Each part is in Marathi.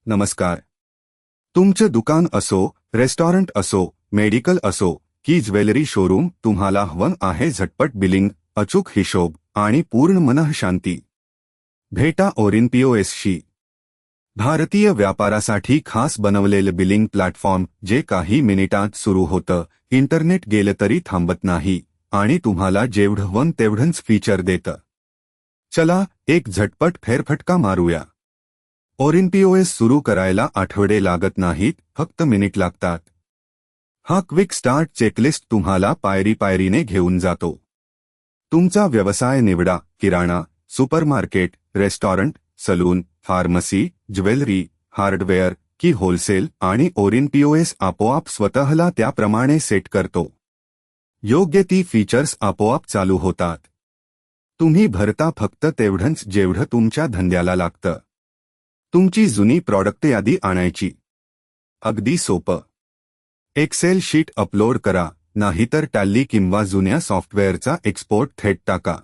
नमस्कार. तुमचं दुकान असो, रेस्टॉरंट असो, मेडिकल असो की ज्वेलरी शोरूम, तुम्हाला हवं आहे झटपट बिलिंग, अचूक हिशोब आणि पूर्ण मनःशांती. भेटा ओरिनपीओएसशी. भारतीय व्यापारासाठी खास बनवलेलं बिलिंग प्लॅटफॉर्म, जे काही मिनिटांत सुरू होतं, इंटरनेट गेलं तरी थांबत नाही आणि तुम्हाला जेवढं हवं तेवढंच फीचर देतं. चला एक झटपट फेरफटका मारूया. ओरिनपीओएस सुरू करायला आठवडे लागत नाहीत, फक्त मिनिट लागतात. हा क्विक स्टार्ट चेकलिस्ट तुम्हाला पायरी-पायरीने घेऊन जातो. तुमचा व्यवसाय निवडा: किराणा, supermarket, restaurant, salon, pharmacy, jewellery, hardware की होलसेल, आणि ओरिनपीओएस आपोआप स्वतःला त्याप्रमाणे सेट करतो. योग्य ती फीचर्स आपोआप चालू होतात. तुम्ही भरता फक्त तेवढंच जेवढं तुमच्या धंद्याला लागतं. तुमची जुनी प्रॉडक्ट यादी आणायची. अगदी सोपं. एक्सेल शीट अपलोड करा, नाहीतर टॅली किंवा जुन्या सॉफ्टवेअरचा एक्सपोर्ट थेट टाका.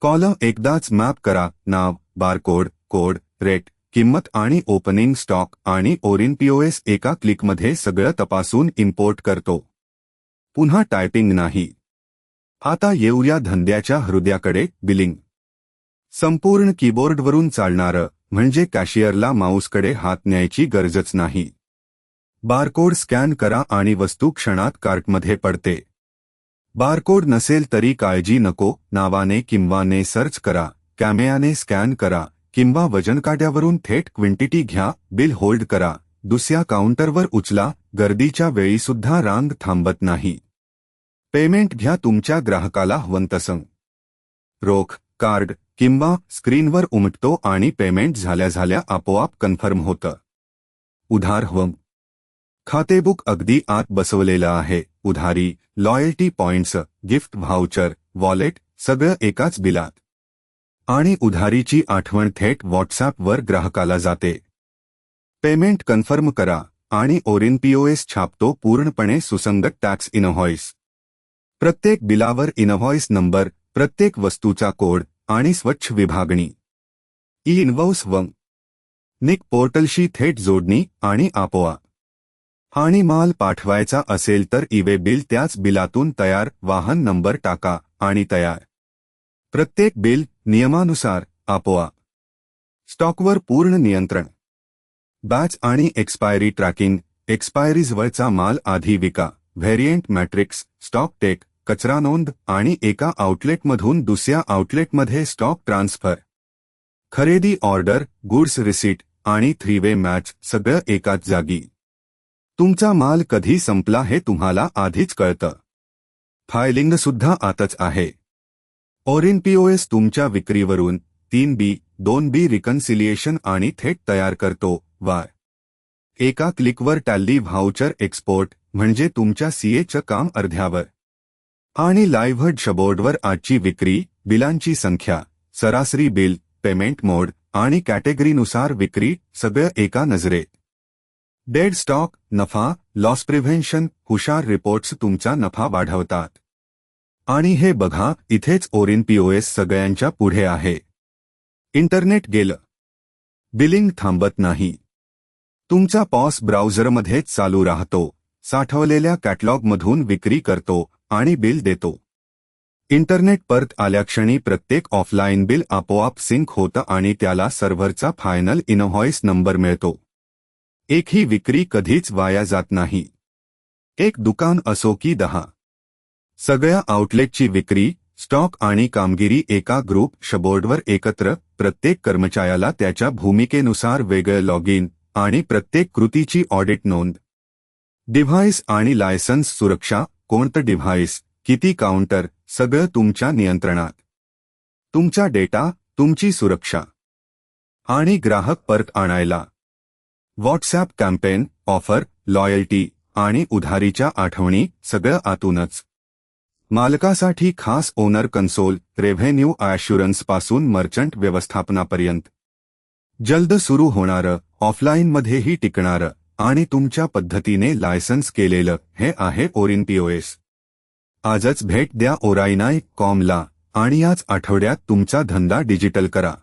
कॉलम एकदाच मॅप करा: नाव, बारकोड, कोड, रेट, किंमत आणि ओपनिंग स्टॉक, आणि ओरिनपीओएस एका क्लिकमध्ये सगळं तपासून इम्पोर्ट करतो. पुन्हा टायपिंग नाही. आता येऊया धंद्याच्या हृदयाकडे: बिलिंग. संपूर्ण कीबोर्डवरून चालणारं, म्हणजे कॅशियरला माऊसकडे हात न्यायची गरजच नाही. बारकोड स्कॅन करा आणि वस्तू क्षणात कार्टमध्ये पडते. बारकोड नसेल तरी काळजी नको, नावाने किंवा ने सर्च करा, कॅमेयाने स्कॅन करा, किंवा वजनकाट्यावरून थेट क्विंटिटी घ्या. बिल होल्ड करा, दुसऱ्या काउंटरवर उचला, गर्दीच्या वेळीसुद्धा रांग थांबत नाही. पेमेंट घ्या तुमच्या ग्राहकाला हवं तसं. रोख, कार्ड किंवा स्क्रीनवर उमटतो आणि पेमेंट झाल्या आपोआप कन्फर्म होतं. उधार हवं? खातेबुक अगदी आत बसवलेलं आहे. उधारी, loyalty points, gift voucher, wallet, सगळं एकाच बिलात. आणि उधारीची आठवण थेट व्हॉट्सॲपवर ग्राहकाला जाते. पेमेंट कन्फर्म करा आणि ओरिनपीओएस छापतो पूर्णपणे सुसंगत टॅक्स इनव्हॉइस. प्रत्येक बिलावर इनव्हॉइस नंबर, प्रत्येक वस्तूचा कोड आणि स्वच्छ विभागणी. ई-इनव्हॉइस हवं? निक पोर्टलशी थेट जोडणी आणि आपोआप. आणि माल पाठवायचा असेल तर ई-वे बिल त्याच बिलातून तयार, वाहन नंबर टाका आणि तयार. प्रत्येक बिल नियमानुसार, आपोआप. स्टॉकवर पूर्ण नियंत्रण. बॅच आणि एक्सपायरी ट्रॅकिंग. एक्सपायरीजवळचा माल आधी विका. व्हेरियंट मॅट्रिक्स, स्टॉक टेक, कचरा नोंद, आणि एका आउटलेटमधून दुसऱ्या आउटलेटमध्ये स्टॉक ट्रान्सफर. खरेदी ऑर्डर, गुड्स रिसीट आणि 3-वे मॅच, सगळं एकाच जागी. तुमचा माल कधी संपला हे तुम्हाला आधीच कळतं. फायलिंगसुद्धा आतच आहे. ओरिनपीओएस तुमच्या विक्रीवरून 3B, 2B रिकन्सिलिएशन आणि थेट तयार करतो. वा. एका क्लिकवर टॅली व्हाउचर एक्सपोर्ट, म्हणजे तुमच्या सीएचं काम अर्ध्यावर. आणि लाईव्ह डॅशबोर्डवर आजची विक्री, बिलांची संख्या, सरासरी बिल, पेमेंट मोड आणि कॅटेगरीनुसार विक्री, सगळं एका नजरेत. डेड स्टॉक, नफा, लॉस प्रिव्हेन्शन, हुशार रिपोर्ट्स तुमचा नफा वाढवतात. आणि हे बघा, इथेच ओरिनपीओएस सगळ्यांच्या पुढे आहे. इंटरनेट गेलं, बिलिंग थांबत नाही. तुमचा पॉस ब्राउझरमध्येच चालू राहतो. साठवलेल्या कॅटलॉगमधून विक्री करतो आणि बिल देतो. इंटरनेट परत आल्याक्षणी प्रत्येक ऑफलाईन बिल आपोआप सिंक होतं आणि त्याला सर्व्हरचा फायनल इनव्हॉइस नंबर मिळतो. एकही विक्री कधीच वाया जात नाही. एक दुकान असो की 10. सगळ्या आउटलेटची विक्री, स्टॉक आणि कामगिरी एका ग्रुप डॅशबोर्डवर एकत्र. प्रत्येक कर्मचाऱ्याला त्याच्या भूमिकेनुसार वेगळं लॉग इन आणि प्रत्येक कृतीची ऑडिट नोंद. डिव्हाइस आणि लायसन्स सुरक्षा, कोणतं डिव्हाइस, किती काउंटर, सगळं तुमच्या नियंत्रणात. तुमचा डेटा, तुमची सुरक्षा. आणि ग्राहक परत आणायला व्हॉट्सॲप कॅम्पेन, ऑफर, लॉयल्टी आणि उधारीच्या आठवणी, सगळं आतूनच. मालकासाठी खास ओनर कन्सोल, रेव्हेन्यू ॲश्युरन्सपासून मर्चंट व्यवस्थापनापर्यंत. जलद सुरू होणारं, ऑफलाईनमध्येही टिकणारं आणि तुमच्या पद्धतीने लायसन्स केलेलं, हे आहे ओरिनपीओएस. आजच भेट द्या orionai.com ला आणि याच आठवड्यात तुमचा धंदा डिजिटल करा.